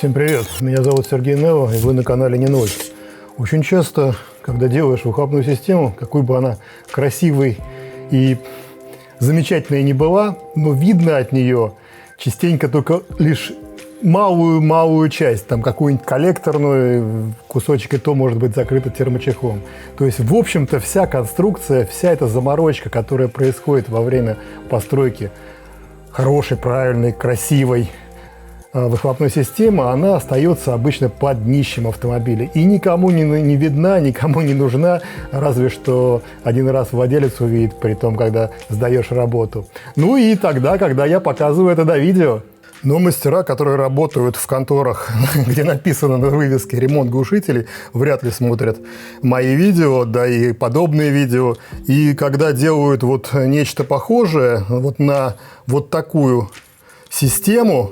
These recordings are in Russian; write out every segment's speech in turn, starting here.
Всем привет, меня зовут Сергей Нева, и вы на канале Не Ноль. Очень часто, когда делаешь выхлопную систему, какой бы она красивой и замечательной ни была, но видно от нее частенько только лишь малую часть, там какую-нибудь коллекторную кусочек, и то может быть закрыто термочехлом. То есть, в общем-то, вся конструкция, вся эта заморочка, которая происходит во время постройки хорошей, правильной, красивой выхлопной системы, она остается обычно под днищем автомобиля. И никому не видна, никому не нужна, разве что один раз владелец увидит, при том, когда сдаешь работу. Ну и тогда, когда я показываю это на видео. Но мастера, которые работают в конторах, где написано на вывеске «ремонт глушителей», вряд ли смотрят мои видео, да и подобные видео. И когда делают вот нечто похожее вот на вот такую систему,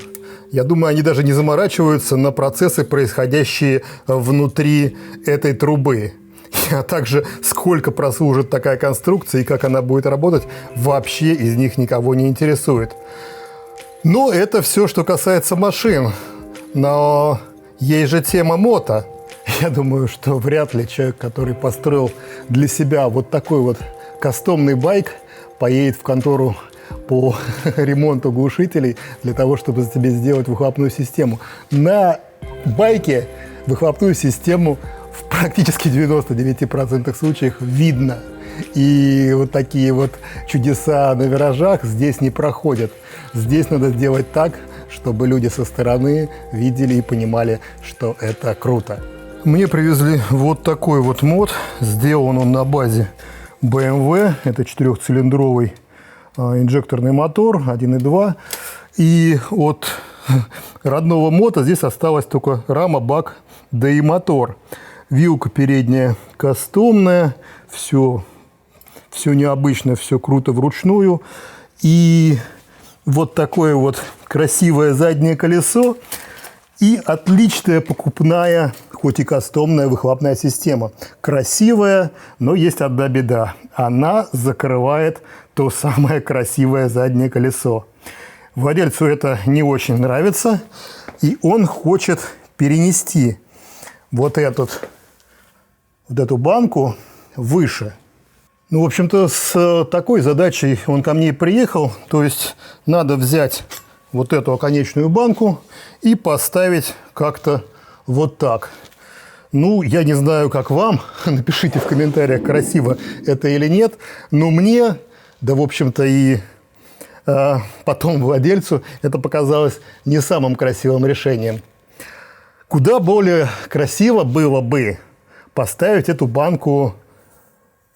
я думаю, они даже не заморачиваются на процессы, происходящие внутри этой трубы. А также, сколько прослужит такая конструкция и как она будет работать, вообще из них никого не интересует. Но это все, что касается машин. Но есть же тема мото. Я думаю, что вряд ли человек, который построил для себя вот такой вот кастомный байк, поедет в контору по ремонту глушителей для того, чтобы себе сделать выхлопную систему. На байке выхлопную систему в практически 99% случаев видно. И вот такие вот чудеса на виражах здесь не проходят. Здесь надо сделать так, чтобы люди со стороны видели и понимали, что это круто. Мне привезли вот такой вот мод. Сделан он на базе BMW. Это 4-цилиндровый инжекторный мотор 1.2. И от родного мота здесь осталась только рама, бак, да и мотор. Вилка передняя кастомная. Все необычно, все круто вручную. И вот такое вот красивое заднее колесо. И отличная покупная, хоть и кастомная выхлопная система. Красивая, но есть одна беда. Она закрывает то самое красивое заднее колесо. Владельцу это не очень нравится. И он хочет перенести вот эту банку выше. Ну, в общем-то, с такой задачей он ко мне и приехал. То есть надо взять вот эту оконечную банку и поставить как-то вот так. Ну, я не знаю, как вам. Напишите в комментариях, красиво это или нет. Но мне, да, в общем-то, и потом владельцу это показалось не самым красивым решением. Куда более красиво было бы поставить эту банку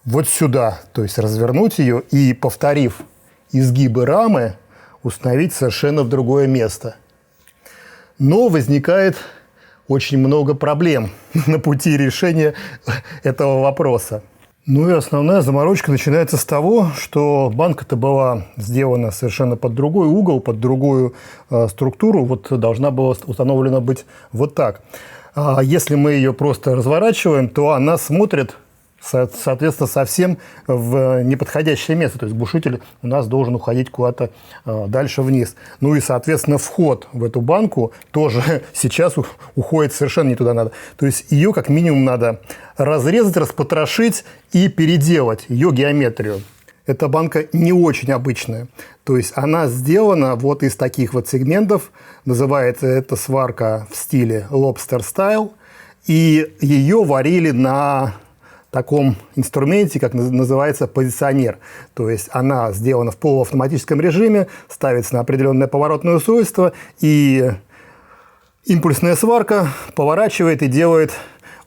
вот сюда, то есть развернуть ее и, повторив изгибы рамы, установить совершенно в другое место. Но возникает очень много проблем на пути решения этого вопроса. Ну и основная заморочка начинается с того, что банка-то была сделана совершенно под другой угол, под другую структуру. Вот должна была установлена быть вот так. А если мы ее просто разворачиваем, то она смотрит, соответственно, совсем в неподходящее место. То есть глушитель у нас должен уходить куда-то дальше вниз. Ну и, соответственно, вход в эту банку тоже сейчас уходит совершенно не туда надо. То есть ее как минимум надо разрезать, распотрошить и переделать ее геометрию. Эта банка не очень обычная. То есть она сделана вот из таких вот сегментов. Называется эта сварка в стиле Lobster Style. И ее варили на таком инструменте, как называется позиционер. То есть она сделана в полуавтоматическом режиме, ставится на определенное поворотное устройство, и импульсная сварка поворачивает и делает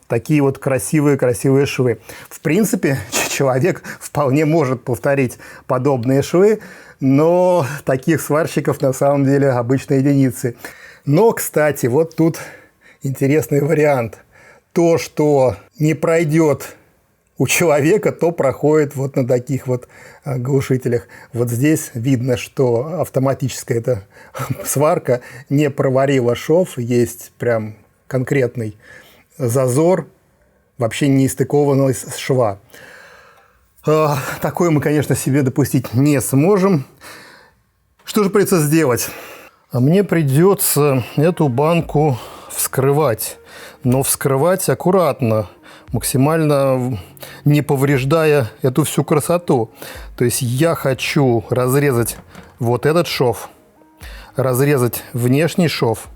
такие вот красивые швы. В принципе, человек вполне может повторить подобные швы, но таких сварщиков на самом деле обычно единицы. Но, кстати, вот тут интересный вариант. То, что не пройдет у человека, то проходит вот на таких вот глушителях. Вот здесь видно, что автоматическая эта сварка не проварила шов, есть прям конкретный зазор, вообще не стыкованный с шва. Такое мы, конечно, себе допустить не сможем. Что же придется сделать? Мне придется эту банку вскрывать, но вскрывать аккуратно, максимально не повреждая эту всю красоту. То есть я хочу разрезать вот этот шов, разрезать внешний шов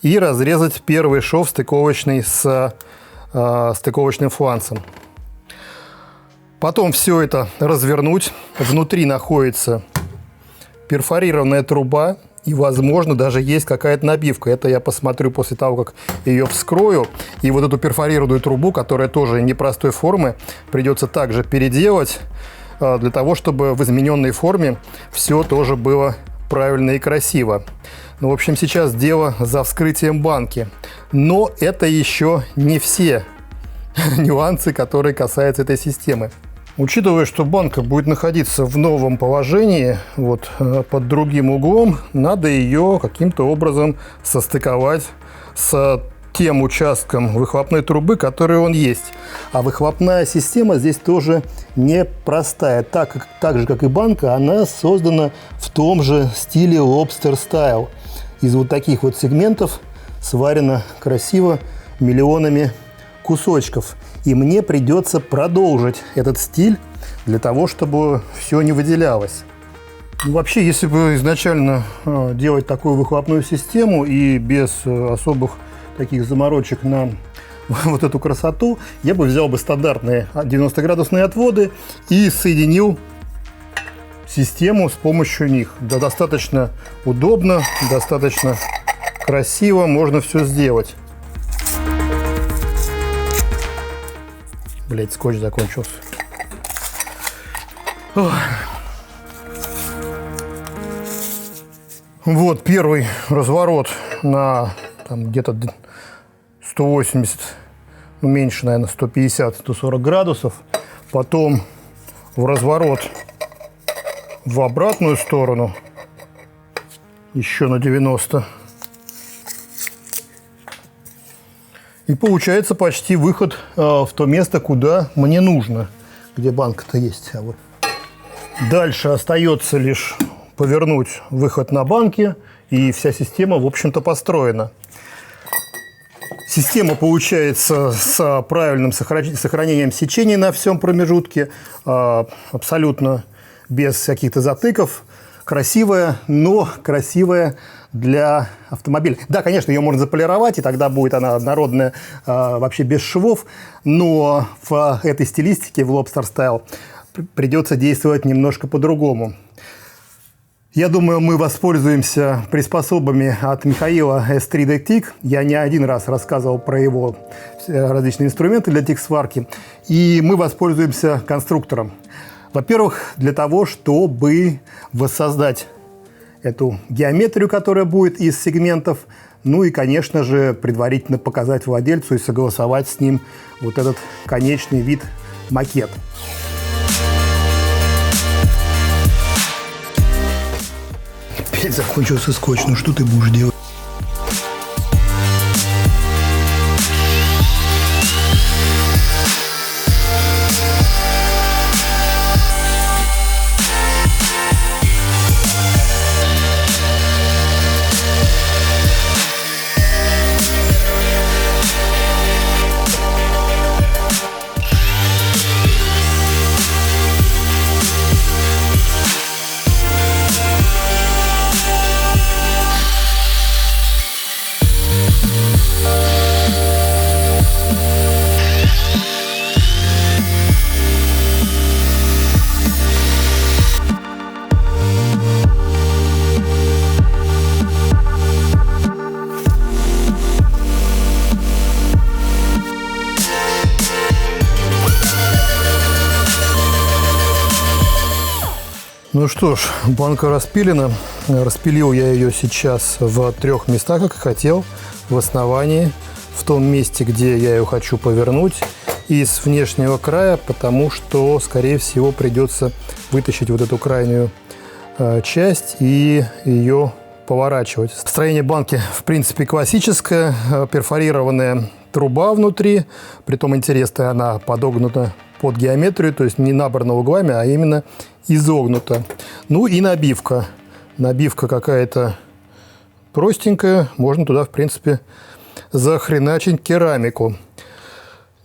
и разрезать первый шов стыковочный с стыковочным фланцем. Потом все это развернуть. Внутри находится перфорированная труба. И, возможно, даже есть какая-то набивка. Это я посмотрю после того, как ее вскрою. И вот эту перфорированную трубу, которая тоже непростой формы, придется также переделать, для того, чтобы в измененной форме все тоже было правильно и красиво. Ну, в общем, сейчас дело за вскрытием банки. Но это еще не все нюансы, которые касаются этой системы. Учитывая, что банка будет находиться в новом положении, вот под другим углом, надо ее каким-то образом состыковать с тем участком выхлопной трубы, который он есть. А выхлопная система здесь тоже непростая. Так же, как и банка, она создана в том же стиле Lobster Style. Из вот таких вот сегментов сварена красиво миллионами кусочков. И мне придется продолжить этот стиль для того, чтобы все не выделялось. Вообще, если бы изначально делать такую выхлопную систему и без особых таких заморочек на вот эту красоту, я бы взял бы стандартные 90-градусные отводы и соединил систему с помощью них. Да, достаточно удобно, достаточно красиво можно все сделать. Блять, скотч закончился. Ох. Вот первый разворот на где-то 180, ну меньше, наверное, 150-140 градусов. Потом в разворот в обратную сторону еще на 90. И получается почти выход в то место, куда мне нужно, где банка-то есть. А вот. Дальше остается лишь повернуть выход на банке, и вся система, в общем-то, построена. Система получается с правильным сохранением сечения на всем промежутке, абсолютно без каких-то затыков. Красивая, но красивая для автомобиля. Да, конечно, ее можно заполировать, и тогда будет она однородная, вообще без швов, но в этой стилистике, в Lobster Style, придется действовать немножко по-другому. Я думаю, мы воспользуемся приспособами от Михаила S3 Deck TIG. Я не один раз рассказывал про его различные инструменты для тиг-сварки, и мы воспользуемся конструктором. Во-первых, для того, чтобы воссоздать эту геометрию, которая будет из сегментов, ну и, конечно же, предварительно показать владельцу и согласовать с ним вот этот конечный вид макет. Опять закончился скотч, ну что ты будешь делать? Ну что ж, банка распилена. Распилил я ее сейчас в 3 местах, как и хотел. В основании, в том месте, где я ее хочу повернуть, и с внешнего края, потому что, скорее всего, придется вытащить вот эту крайнюю часть и ее поворачивать. Строение банки, в принципе, классическое. Перфорированная труба внутри. Притом интересная, она подогнута под геометрию, то есть не набрана углами, а именно изогнута. Ну и набивка. Набивка какая-то простенькая. Можно туда, в принципе, захреначить керамику.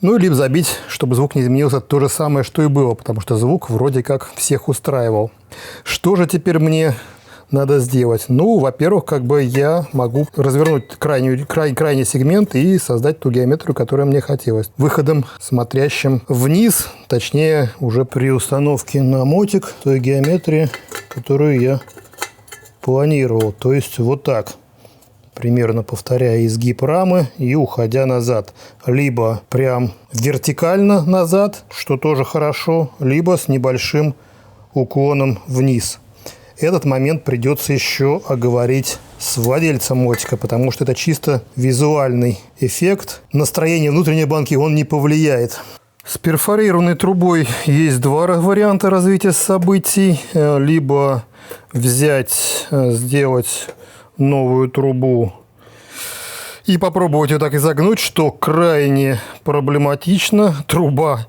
Ну, либо забить, чтобы звук не изменился, то же самое, что и было, потому что звук вроде как всех устраивал. Что же теперь мне надо сделать? Ну, во-первых, как бы я могу развернуть крайний сегмент и создать ту геометрию, которая мне хотелось. Выходом, смотрящим вниз, точнее, уже при установке на мотик той геометрии, которую я планировал. То есть вот так. Примерно повторяя изгиб рамы и уходя назад. Либо прям вертикально назад, что тоже хорошо, либо с небольшим уклоном вниз. Этот момент придется еще оговорить с владельцем мотика, потому что это чисто визуальный эффект. Настроение внутренней банки он не повлияет. С перфорированной трубой есть два варианта развития событий. Либо взять, сделать новую трубу и попробовать ее так изогнуть, что крайне проблематично. Труба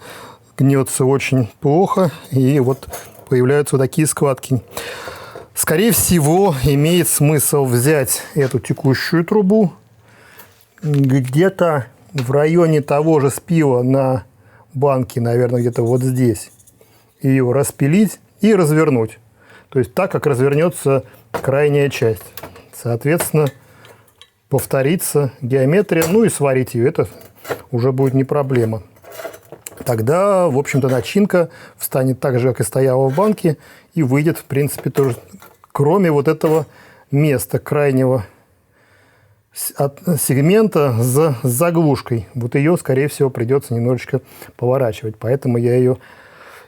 гнется очень плохо, и вот появляются вот такие складки. Скорее всего, имеет смысл взять эту текущую трубу где-то в районе того же спила на банке, наверное, где-то вот здесь, ее распилить и развернуть. То есть так, как развернется крайняя часть. Соответственно, повторится геометрия, ну и сварить ее, это уже будет не проблема. Тогда, в общем-то, начинка встанет так же, как и стояла в банке, и выйдет, в принципе, тоже, кроме вот этого места крайнего сегмента с заглушкой. Вот ее, скорее всего, придется немножечко поворачивать, поэтому я ее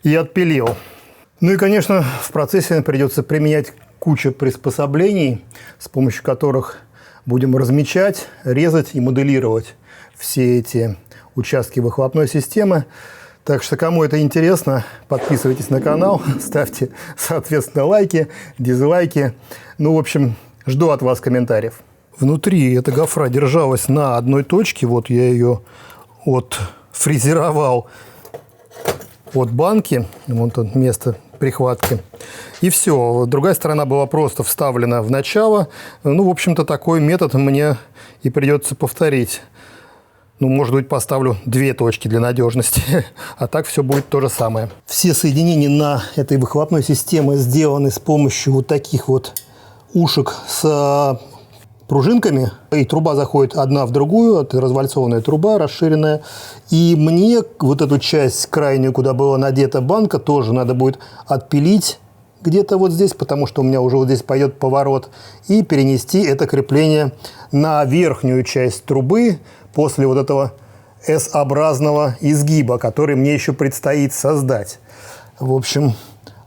и отпилил. Ну и, конечно, в процессе придется применять кучу приспособлений, с помощью которых будем размечать, резать и моделировать все эти участки выхлопной системы. Так что, кому это интересно, подписывайтесь на канал, ставьте, соответственно, лайки, дизлайки. Ну, в общем, жду от вас комментариев. Внутри эта гофра держалась на одной точке. Вот я ее фрезеровал от банки. Вон тут место прихватки. И все. Другая сторона была просто вставлена в начало. Ну, в общем-то, такой метод мне и придется повторить. Ну, может быть, поставлю 2 точки для надежности. А так все будет то же самое. Все соединения на этой выхлопной системе сделаны с помощью вот таких вот ушек с пружинками. И труба заходит одна в другую. Это развальцованная труба, расширенная. И мне вот эту часть крайнюю, куда была надета банка, тоже надо будет отпилить где-то вот здесь, потому что у меня уже вот здесь пойдет поворот. И перенести это крепление на верхнюю часть трубы после вот этого S-образного изгиба, который мне еще предстоит создать. В общем,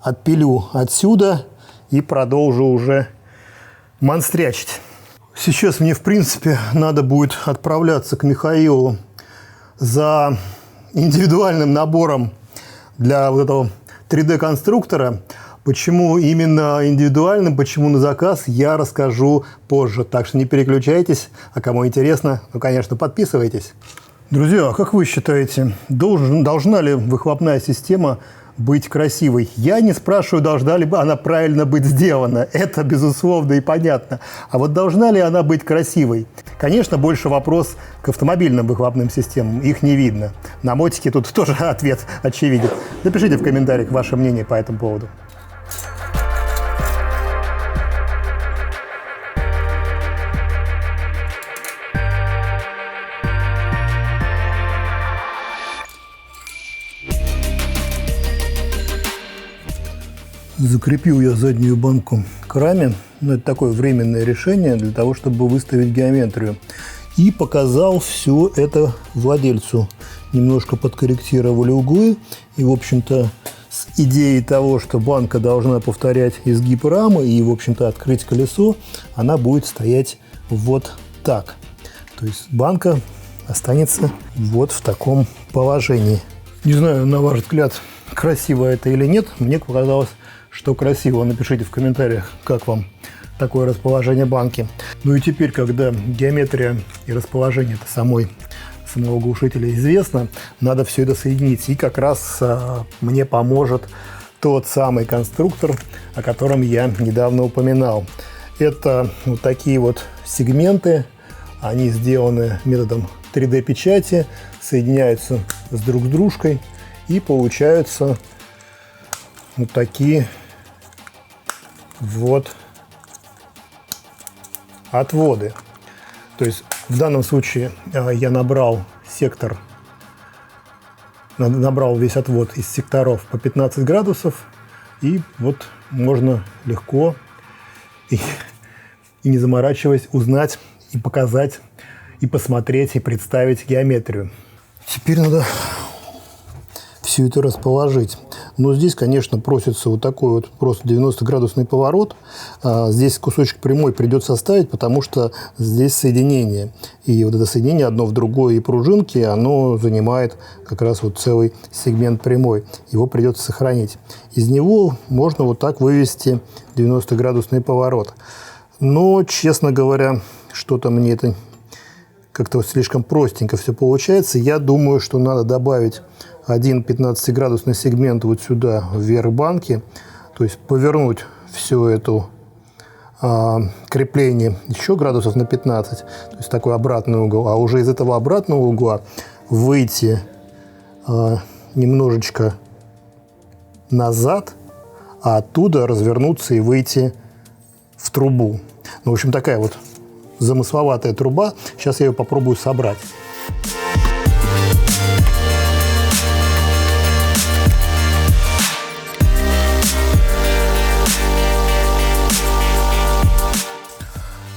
отпилю отсюда и продолжу уже монстрячить. Сейчас мне, в принципе, надо будет отправляться к Михаилу за индивидуальным набором для вот этого 3D-конструктора. Почему именно индивидуальным, почему на заказ, я расскажу позже. Так что не переключайтесь, а кому интересно, ну, конечно, подписывайтесь. Друзья, как вы считаете, должна ли выхлопная система быть красивой? Я не спрашиваю, должна ли она правильно быть сделана. Это, безусловно, и понятно. А вот должна ли она быть красивой? Конечно, больше вопрос к автомобильным выхлопным системам. Их не видно. На мотике тут тоже ответ очевиден. Напишите в комментариях ваше мнение по этому поводу. Закрепил я заднюю банку к раме. Ну, это такое временное решение для того, чтобы выставить геометрию. И показал все это владельцу. Немножко подкорректировали углы. И, в общем-то, с идеей того, что банка должна повторять изгиб рамы и, в общем-то, открыть колесо, она будет стоять вот так. То есть банка останется вот в таком положении. Не знаю, на ваш взгляд, красиво это или нет. Мне показалось, что красиво. Напишите в комментариях, как вам такое расположение банки. Ну и теперь, когда геометрия и расположение самого глушителя известно, надо все это соединить. И как раз мне поможет тот самый конструктор, о котором я недавно упоминал. Это вот такие вот сегменты Они сделаны методом 3D-печати, соединяются друг с дружкой и получаются вот такие вот отводы. То есть в данном случае я набрал весь отвод из секторов по 15 градусов, и вот можно легко и не заморачиваясь узнать и показать, и посмотреть, и представить геометрию. Теперь надо все это расположить. Но здесь, конечно, просится вот такой вот просто 90-градусный поворот. Здесь кусочек прямой придется оставить, потому что здесь соединение. И вот это соединение одно в другое и пружинки, оно занимает как раз вот целый сегмент прямой. Его придется сохранить. Из него можно вот так вывести 90-градусный поворот. Но, честно говоря, что-то мне это как-то слишком простенько все получается. Я думаю, что надо добавить один 15-градусный сегмент вот сюда, вверх банки, то есть повернуть все это крепление еще градусов на 15, то есть такой обратный угол, а уже из этого обратного угла выйти немножечко назад, а оттуда развернуться и выйти в трубу. Ну, в общем, такая вот замысловатая труба. Сейчас я ее попробую собрать.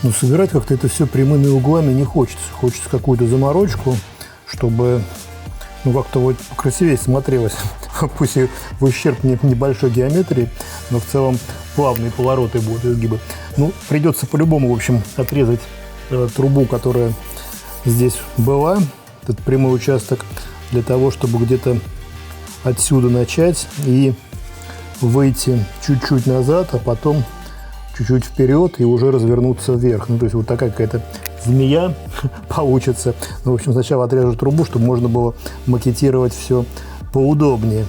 Но собирать как-то это все прямыми углами не хочется. Хочется какую-то заморочку, чтобы как-то вот красивее смотрелось. Пусть и в ущерб небольшой геометрии, но в целом плавные повороты будут, изгибы. Придется по-любому, в общем, отрезать трубу, которая здесь была, этот прямой участок, для того, чтобы где-то отсюда начать и выйти чуть-чуть назад, а потом чуть-чуть вперед и уже развернуться вверх. То есть вот такая какая-то змея получится. В общем, сначала отрежу трубу, чтобы можно было макетировать все поудобнее.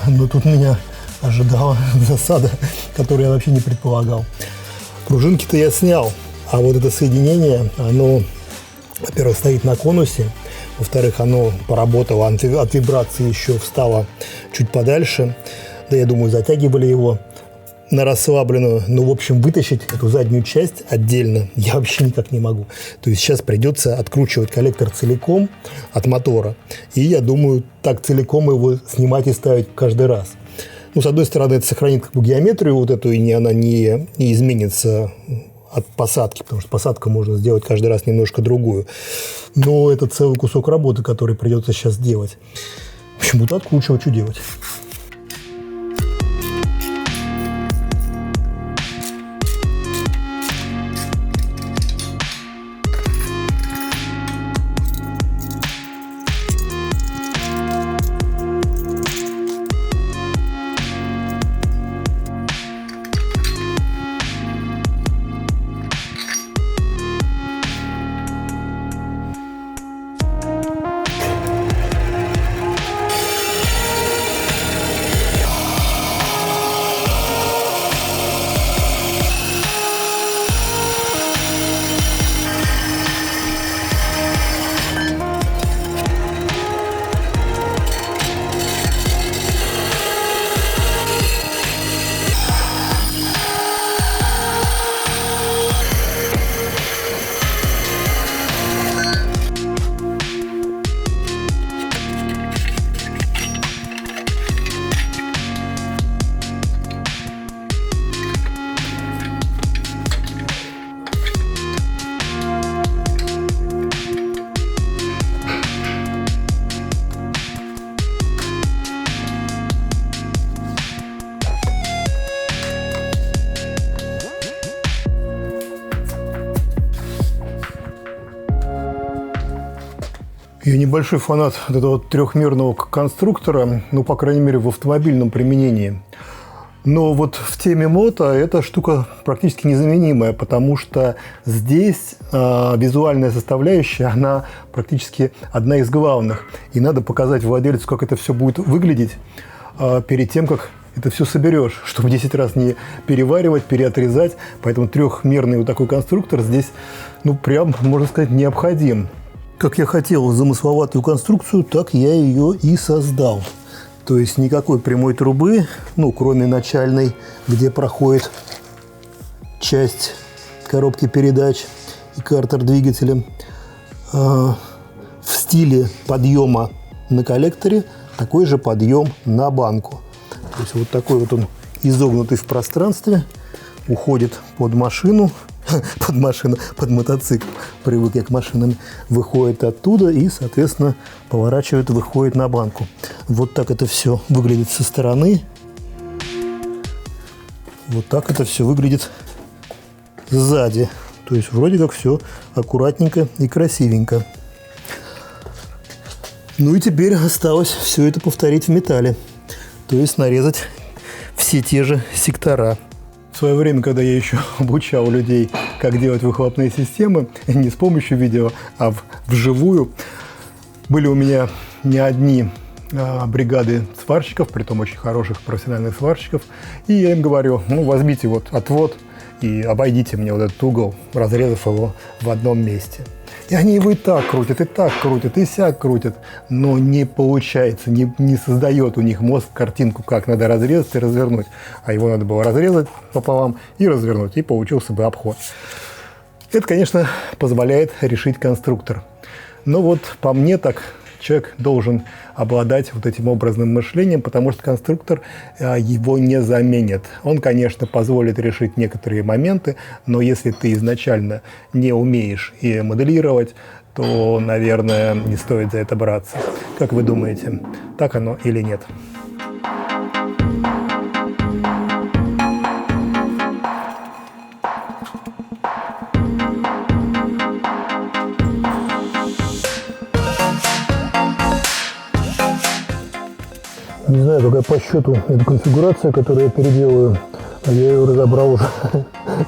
Но тут меня ожидала засада, которую я вообще не предполагал. Пружинки-то я снял, а вот это соединение, оно, во-первых, стоит на конусе, во-вторых, оно поработало от вибрации, еще встало чуть подальше. Да, я думаю, затягивали его на расслабленную. В общем, вытащить эту заднюю часть отдельно я вообще никак не могу. То есть сейчас придется откручивать коллектор целиком от мотора. И я думаю, так целиком его снимать и ставить каждый раз. С одной стороны, это сохранит геометрию вот эту, и она не изменится от посадки, потому что посадку можно сделать каждый раз немножко другую. Но это целый кусок работы, который придется сейчас делать. Почему-то откручивать, что делать? Я небольшой фанат этого трехмерного конструктора, по крайней мере, в автомобильном применении. Но вот в теме мото эта штука практически незаменимая, потому что здесь визуальная составляющая, она практически одна из главных. И надо показать владельцу, как это все будет выглядеть перед тем, как это все соберешь, чтобы 10 раз не переваривать, переотрезать. Поэтому трехмерный вот такой конструктор здесь, ну, прям, можно сказать, необходим. Как я хотел замысловатую конструкцию, так я ее и создал. То есть никакой прямой трубы, ну, кроме начальной, где проходит часть коробки передач и картер двигателя. В стиле подъема на коллекторе такой же подъем на банку. То есть вот такой вот он изогнутый в пространстве, уходит под машину, под мотоцикл, привык я к машинам, выходит оттуда и, соответственно, поворачивает, выходит на банку. Вот так это все выглядит со стороны. Вот так это все выглядит сзади. То есть вроде как все аккуратненько и красивенько. Ну и теперь осталось все это повторить в металле. То есть нарезать все те же сектора. В свое время, когда я еще обучал людей, как делать выхлопные системы, не с помощью видео, а вживую, были у меня не одни бригады сварщиков, притом очень хороших профессиональных сварщиков, и я им говорю, ну, возьмите вот отвод и обойдите мне вот этот угол, разрезав его в одном месте. И они его и так крутят, и сяк крутят, но не получается, не создает у них мозг картинку, как надо разрезать и развернуть. А его надо было разрезать пополам и развернуть, и получился бы обход. Это, конечно, позволяет решить конструктор. Но вот по мне так человек должен обладать вот этим образным мышлением, потому что конструктор его не заменит. Он, конечно, позволит решить некоторые моменты, но если ты изначально не умеешь и моделировать, то, наверное, не стоит за это браться. Как вы думаете, так оно или нет? Не знаю, какая по счету эта конфигурация, которую я переделаю. Я ее разобрал уже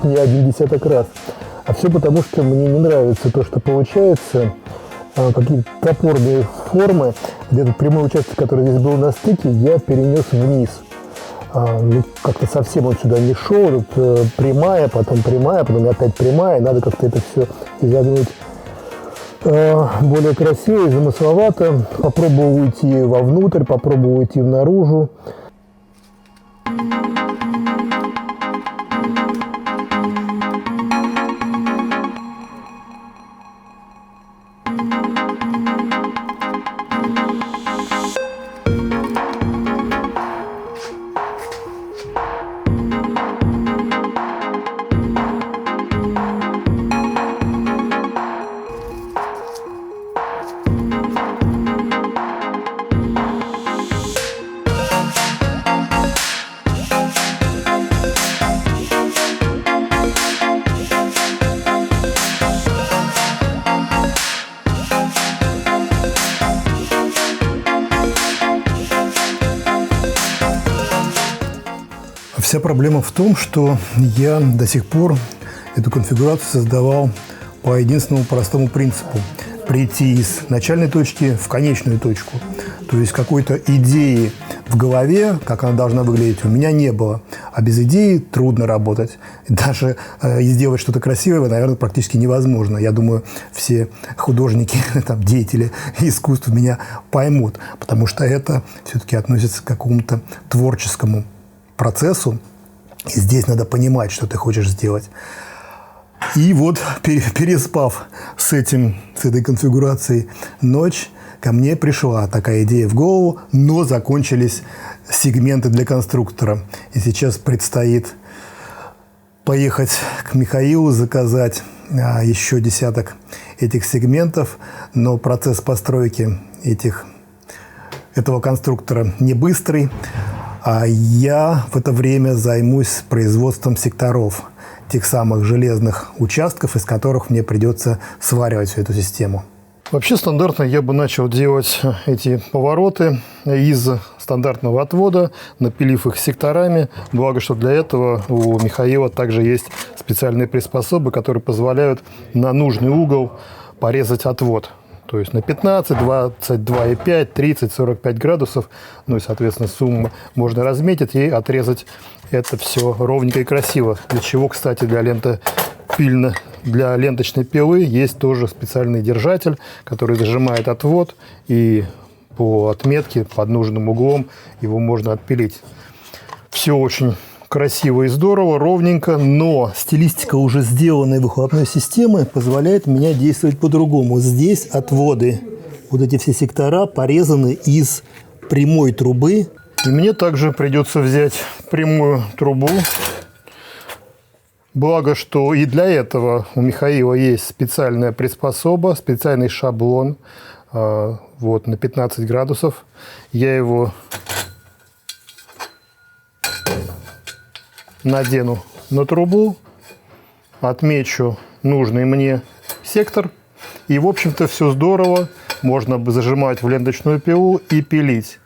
не один десяток раз. А все потому, что мне не нравится то, что получается. Какие-то топорные формы. Где-то прямой участок, который здесь был на стыке, я перенес вниз. Ну, как-то совсем он сюда не шел. Тут прямая, потом опять прямая. Надо как-то это все изогнуть более красиво и замысловато. Попробовал уйти вовнутрь, попробовал уйти наружу. Вся проблема в том, что я до сих пор эту конфигурацию создавал по единственному простому принципу – прийти из начальной точки в конечную точку. То есть какой-то идеи в голове, как она должна выглядеть, у меня не было. А без идеи трудно работать. И даже сделать что-то красивое, наверное, практически невозможно. Я думаю, все художники, там, деятели искусства меня поймут, потому что это все-таки относится к какому-то творческому процессу, и здесь надо понимать, что ты хочешь сделать. И вот, переспав с этой конфигурацией ночь, ко мне пришла такая идея в голову, но закончились сегменты для конструктора. И сейчас предстоит поехать к Михаилу, заказать еще десяток этих сегментов, но процесс постройки этого конструктора не быстрый. А я в это время займусь производством секторов, тех самых железных участков, из которых мне придется сваривать всю эту систему. Вообще стандартно я бы начал делать эти повороты из стандартного отвода, напилив их секторами. Благо, что для этого у Михаила также есть специальные приспособы, которые позволяют на нужный угол порезать отвод. То есть на 15, 22,5, 30, 45 градусов. Ну и, соответственно, сумму можно разметить и отрезать это все ровненько и красиво. Для чего, кстати, для ленточной пилы есть тоже специальный держатель, который зажимает отвод, и по отметке под нужным углом его можно отпилить. Все очень красиво и здорово, ровненько, но стилистика уже сделанной выхлопной системы позволяет мне действовать по-другому. Здесь отводы, вот эти все сектора порезаны из прямой трубы. И мне также придется взять прямую трубу. Благо, что и для этого у Михаила есть специальная приспособа, специальный шаблон, вот, на 15 градусов. Я его надену на трубу, отмечу нужный мне сектор, и, в общем-то, все здорово. Можно зажимать в ленточную пилу и пилить.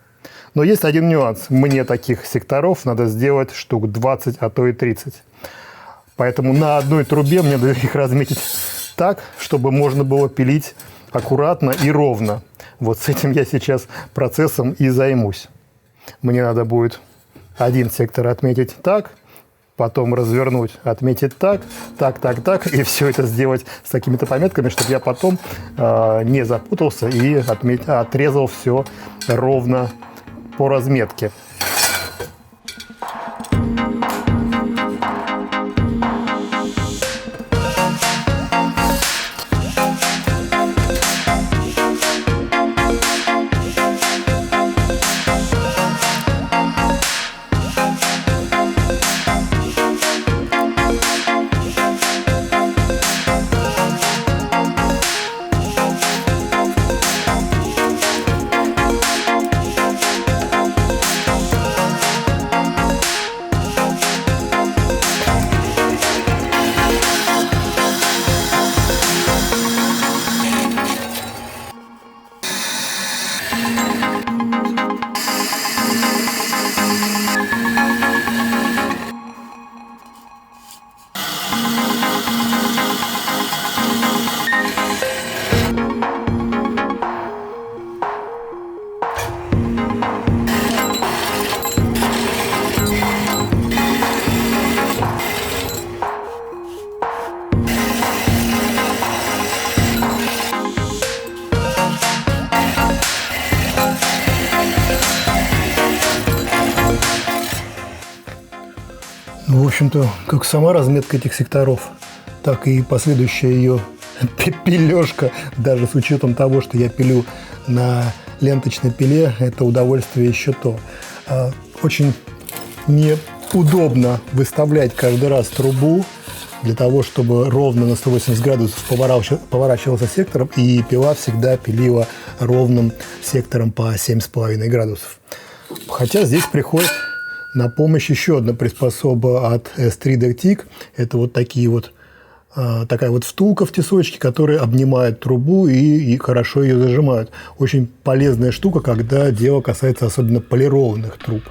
Но есть один нюанс. Мне таких секторов надо сделать штук 20, а то и 30. Поэтому на одной трубе мне надо их разметить так, чтобы можно было пилить аккуратно и ровно. Вот с этим я сейчас процессом и займусь. Мне надо будет один сектор отметить так, потом развернуть, отметить так, и все это сделать с такими-то пометками, чтобы я потом не запутался и отрезал все ровно по разметке. В общем-то, как сама разметка этих секторов, так и последующая ее пилежка, даже с учетом того, что я пилю на ленточной пиле, это удовольствие еще то. Очень неудобно выставлять каждый раз трубу для того, чтобы ровно на 180 градусов поворачивался сектором, и пила всегда пилила ровным сектором по 7,5 градусов. Хотя здесь приходит на помощь еще одна приспособа от S3 Dectic. Это вот такая вот втулка в тесочке, которая обнимает трубу и хорошо ее зажимают. Очень полезная штука, когда дело касается особенно полированных труб.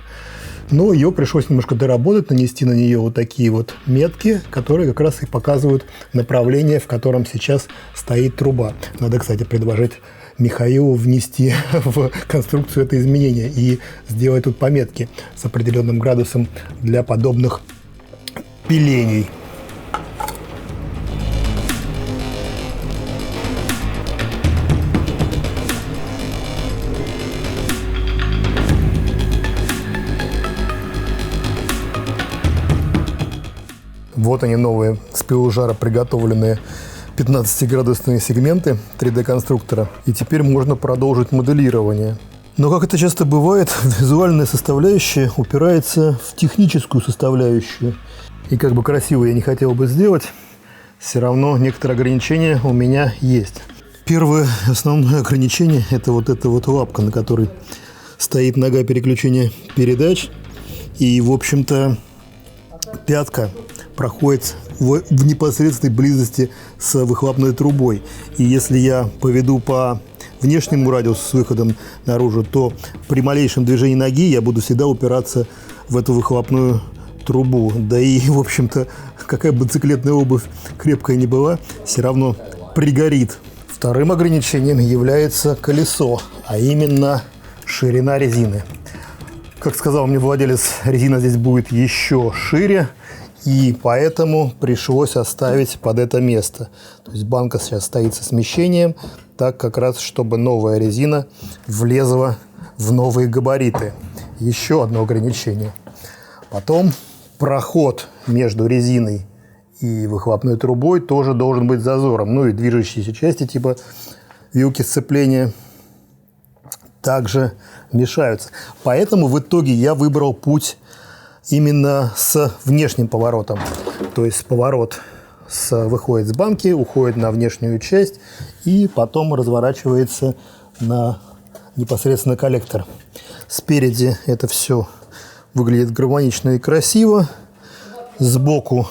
Но ее пришлось немножко доработать, нанести на нее вот такие вот метки, которые как раз и показывают направление, в котором сейчас стоит труба. Надо, кстати, предложить Михаилу внести в конструкцию это изменение и сделать тут пометки с определенным градусом для подобных пилений. Вот они, новые с пилу жара приготовленные 15-градусные сегменты 3D-конструктора. И теперь можно продолжить моделирование. Но, как это часто бывает, визуальная составляющая упирается в техническую составляющую. И как бы красиво я не хотел бы сделать, все равно некоторые ограничения у меня есть. Первое основное ограничение – это вот эта вот лапка, на которой стоит нога переключения передач. И, в общем-то, пятка проходит в непосредственной близости с выхлопной трубой. И если я поведу по внешнему радиусу с выходом наружу, то при малейшем движении ноги я буду всегда упираться в эту выхлопную трубу. Да и, в общем-то, какая бы циклетная обувь крепкая ни была, все равно пригорит. Вторым ограничением является колесо, а именно ширина резины. Как сказал мне владелец, резина здесь будет еще шире, и поэтому пришлось оставить под это место. То есть банка сейчас стоит со смещением, так как раз, чтобы новая резина влезла в новые габариты. Еще одно ограничение. Потом проход между резиной и выхлопной трубой тоже должен быть зазором. Ну и движущиеся части типа вилки сцепления также мешаются. Поэтому в итоге я выбрал путь именно с внешним поворотом. То есть поворот выходит с банки, уходит на внешнюю часть и потом разворачивается на непосредственно коллектор. Спереди это все выглядит гармонично и красиво. Сбоку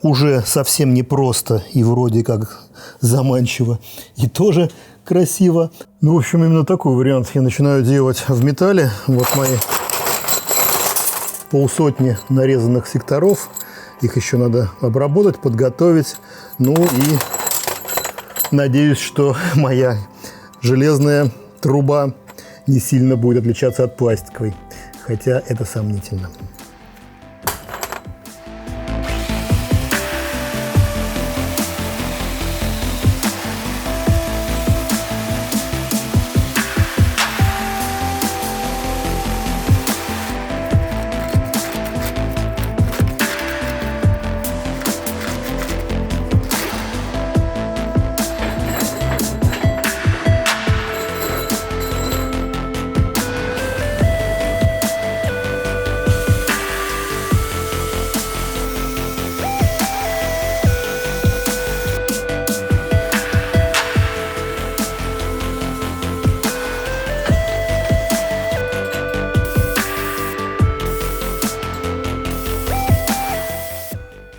уже совсем непросто и вроде как заманчиво и тоже красиво. Ну, в общем, именно такой вариант я начинаю делать в металле. Вот мои полсотни нарезанных секторов. Их еще надо обработать, подготовить. Ну и надеюсь, что моя железная труба не сильно будет отличаться от пластиковой. Хотя это сомнительно.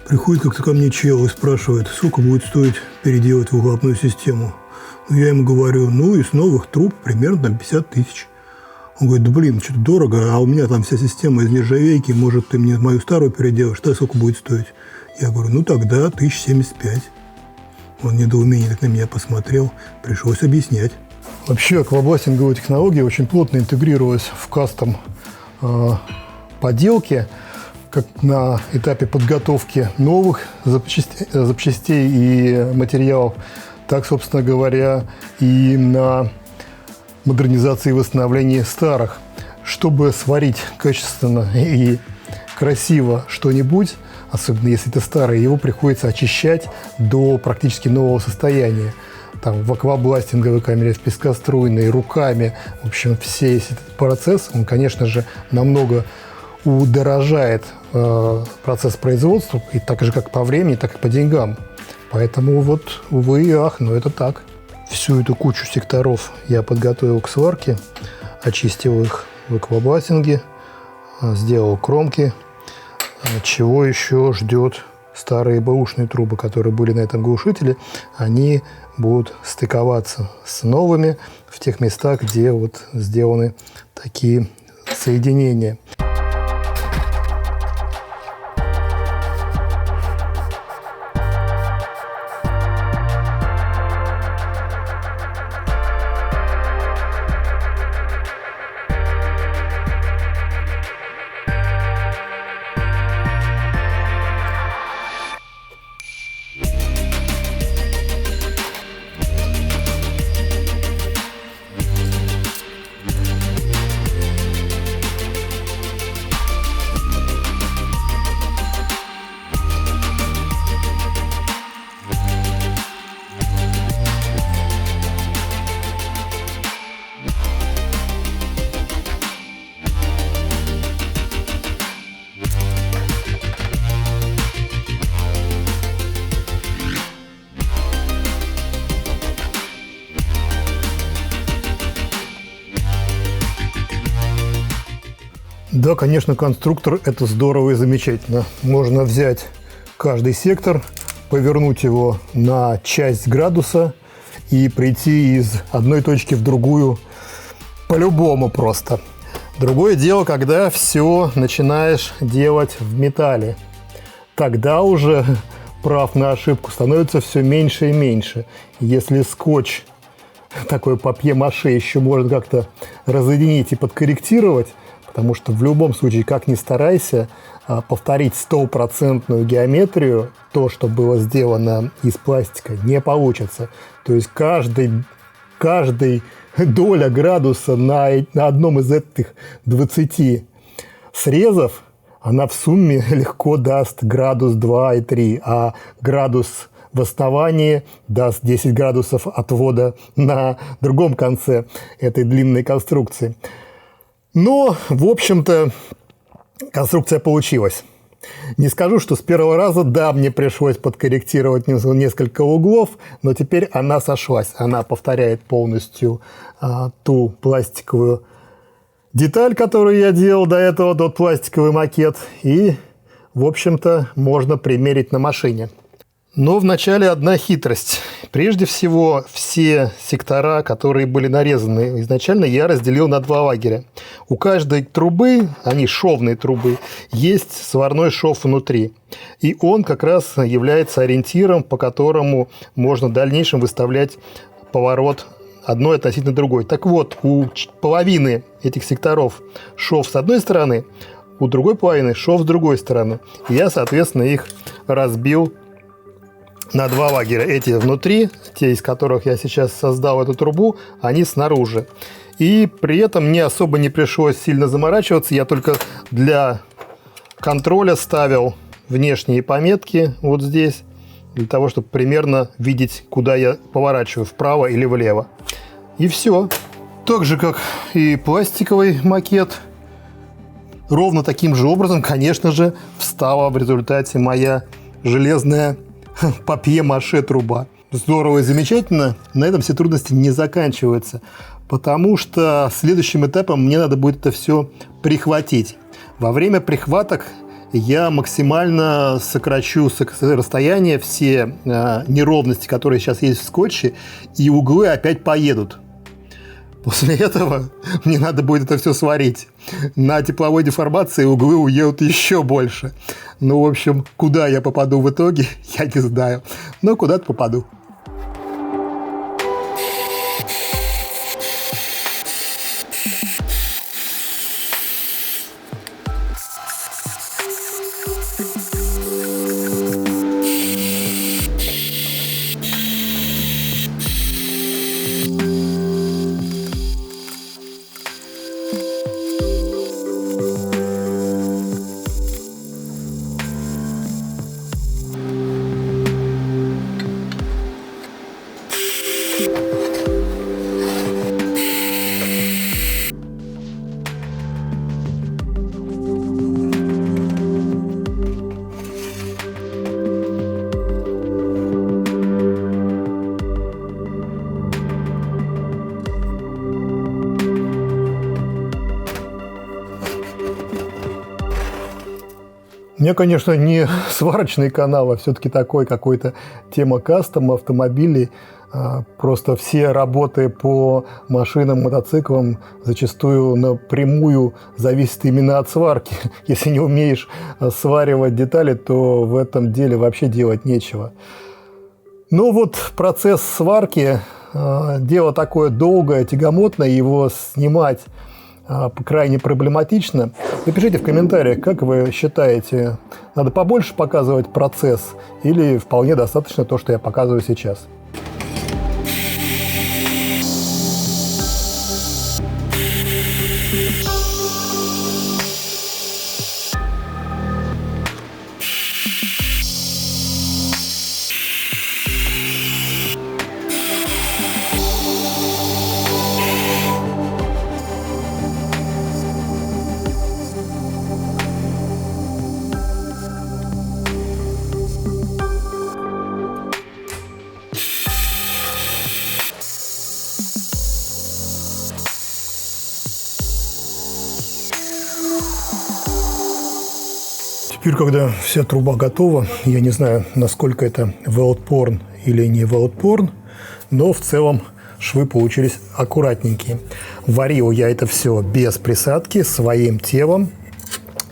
Приходит как-то ко мне чел и спрашивает, сколько будет стоить переделать выхлопную систему. Ну, я ему говорю, ну, из новых труб примерно там 50 тысяч. Он говорит, да блин, что-то дорого, а у меня там вся система из нержавейки, может, ты мне мою старую переделаешь, тогда сколько будет стоить? Я говорю, ну, тогда 1075. Он в недоумении так на меня посмотрел, пришлось объяснять. Вообще, аквабластинговая технология очень плотно интегрировалась в кастом поделки, как на этапе подготовки новых запчастей и материалов, так, собственно говоря, и на модернизации и восстановлении старых. Чтобы сварить качественно и красиво что-нибудь, особенно если это старое, его приходится очищать до практически нового состояния. Там, в аквабластинговой камере, в пескоструйной, руками. В общем, весь этот процесс, он, конечно же, намного удорожает процесс производства, и так же как по времени, так и по деньгам. Поэтому вот, увы и ах, но это так. Всю эту кучу секторов я подготовил к сварке, очистил их в аквабластинге, сделал кромки. Чего еще ждет старые бэушные трубы, которые были на этом глушителе, они будут стыковаться с новыми в тех местах, где вот сделаны такие соединения. Да, конечно, конструктор – это здорово и замечательно. Можно взять каждый сектор, повернуть его на часть градуса и прийти из одной точки в другую по-любому просто. Другое дело, когда все начинаешь делать в металле. Тогда уже прав на ошибку становится все меньше и меньше. Если скотч, такой папье-маше, еще можно как-то разъединить и подкорректировать, потому что в любом случае, как ни старайся, повторить 100% геометрию, то, что было сделано из пластика, не получится. То есть каждый доля градуса на одном из этих 20 срезов, она в сумме легко даст градус 2 и 3, а градус в основании даст 10 градусов отвода на другом конце этой длинной конструкции. Но, в общем-то, конструкция получилась. Не скажу, что с первого раза, да, мне пришлось подкорректировать несколько углов, но теперь она сошлась. Она повторяет полностью ту пластиковую деталь, которую я делал до этого, тот пластиковый макет. И, в общем-то, можно примерить на машине. Но вначале одна хитрость. Прежде всего, все сектора, которые были нарезаны изначально, я разделил на два лагеря. У каждой трубы, они шовные трубы, есть сварной шов внутри. И он как раз является ориентиром, по которому можно в дальнейшем выставлять поворот одной относительно другой. Так вот, у половины этих секторов шов с одной стороны, у другой половины шов с другой стороны. Я, соответственно, их разбил на два лагеря. Эти внутри, те, из которых я сейчас создал эту трубу, они снаружи. И при этом мне особо не пришлось сильно заморачиваться. Я только для контроля ставил внешние пометки вот здесь, для того, чтобы примерно видеть, куда я поворачиваю, вправо или влево. И все. Так же, как и пластиковый макет, ровно таким же образом, конечно же, встала в результате моя железная папье-маше труба. Здорово и замечательно. На этом все трудности не заканчиваются, потому что следующим этапом мне надо будет это все прихватить. Во время прихваток я максимально сокращу расстояние, все неровности, которые сейчас есть в скотче, и углы опять поедут. После этого мне надо будет это все сварить. На тепловой деформации углы уедут еще больше. Ну, в общем, куда я попаду в итоге, я не знаю. Но куда-то попаду. У меня, конечно, не сварочный канал, а все-таки такой какой-то тема кастом автомобилей. Просто все работы по машинам, мотоциклам зачастую напрямую зависят именно от сварки. Если не умеешь сваривать детали, то в этом деле вообще делать нечего. Но вот процесс сварки – дело такое долгое, тягомотное, его снимать крайне проблематично. Напишите в комментариях, как вы считаете, надо побольше показывать процесс или вполне достаточно то, что я показываю сейчас. Теперь, когда вся труба готова, я не знаю, насколько это weld-porn или не weld-porn, но в целом швы получились аккуратненькие. Варил я это все без присадки, своим телом.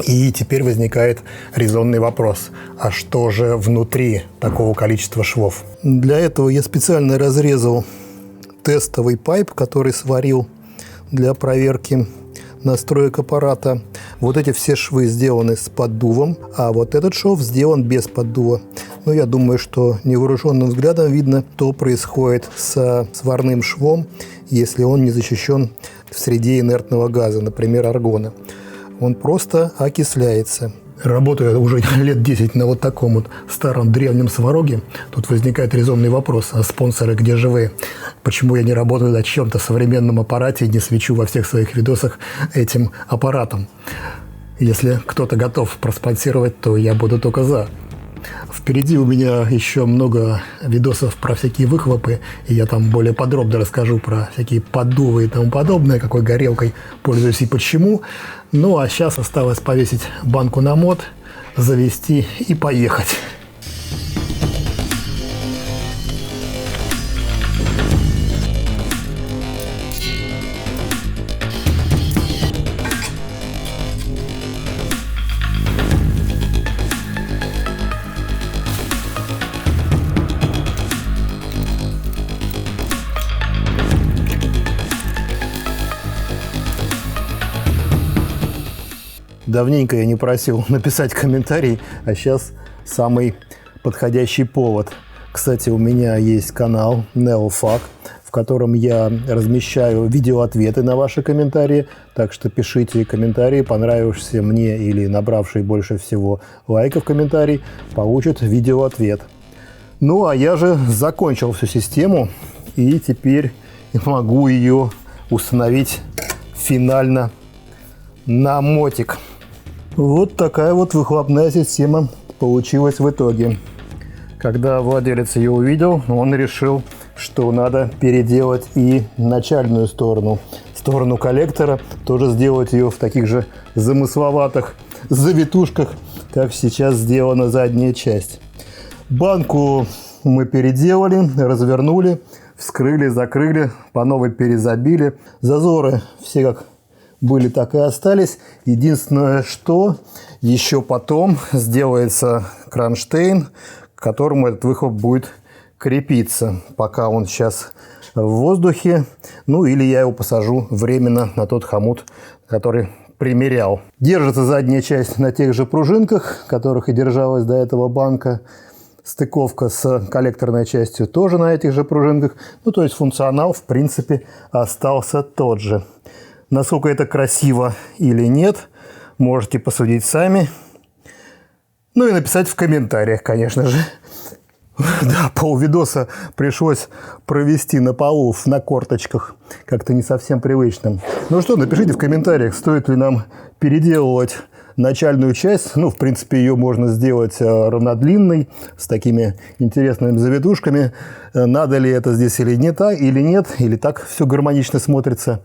И теперь возникает резонный вопрос. А что же внутри такого количества швов? Для этого я специально разрезал тестовый пайп, который сварил для проверки настроек аппарата. Вот эти все швы сделаны с поддувом, а вот этот шов сделан без поддува. Но я думаю, что невооруженным взглядом видно, что происходит с сварным швом, если он не защищен в среде инертного газа, например, аргона. Он просто окисляется. Работаю уже лет 10 на вот таком вот старом древнем свароге. Тут возникает резонный вопрос: а спонсоры где же вы? Почему я не работаю на чем-то современном аппарате и не свечу во всех своих видосах этим аппаратом? Если кто-то готов проспонсировать, то я буду только за. Впереди у меня еще много видосов про всякие выхлопы, и я там более подробно расскажу про всякие поддувы и тому подобное, какой горелкой пользуюсь и почему. Ну а сейчас осталось повесить банку на мод, завести и поехать. Давненько я не просил написать комментарий, а сейчас самый подходящий повод. Кстати, у меня есть канал NeoFAQ, в котором я размещаю видеоответы на ваши комментарии. Так что пишите комментарии, понравившиеся мне или набравший больше всего лайков комментарий, получит видеоответ. Ну, а я же закончил всю систему и теперь могу ее установить финально на мотик. Вот такая вот выхлопная система получилась в итоге. Когда владелец ее увидел, он решил, что надо переделать и начальную сторону. Сторону коллектора, тоже сделать ее в таких же замысловатых завитушках, как сейчас сделана задняя часть. Банку мы переделали, развернули, вскрыли, закрыли, по новой перезабили. Зазоры все как были, так и остались. Единственное, что еще потом сделается кронштейн, к которому этот выхлоп будет крепиться. Пока он сейчас в воздухе. Ну или я его посажу временно на тот хомут, который примерял. Держится задняя часть на тех же пружинках, которых и держалась до этого банка. Стыковка с коллекторной частью тоже на этих же пружинках. Ну, то есть функционал, в принципе, остался тот же. Насколько это красиво или нет, можете посудить сами. Ну и написать в комментариях, конечно же. Да, полвидоса пришлось провести на полу, на корточках. Как-то не совсем привычным. Ну что, напишите в комментариях, стоит ли нам переделывать начальную часть. Ну, в принципе, ее можно сделать равнодлинной, с такими интересными завитушками. Надо ли это здесь или не так, или нет, или так все гармонично смотрится.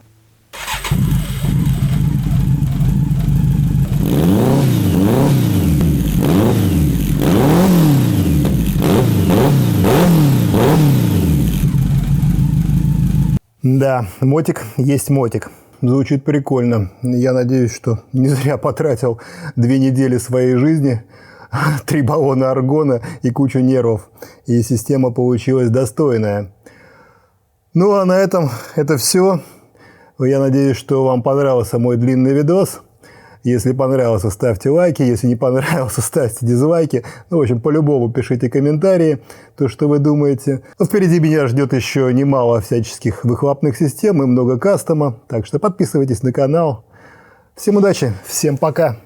Да, мотик есть мотик. Звучит прикольно. Я надеюсь, что не зря потратил 2 недели своей жизни, 3 баллона аргона и кучу нервов. И система получилась достойная. Ну а на этом это все. Я надеюсь, что вам понравился мой длинный видос. Если понравился, ставьте лайки. Если не понравился, ставьте дизлайки. Ну, в общем, по-любому пишите комментарии, то, что вы думаете. Но впереди меня ждет еще немало всяческих выхлопных систем и много кастома. Так что подписывайтесь на канал. Всем удачи, всем пока!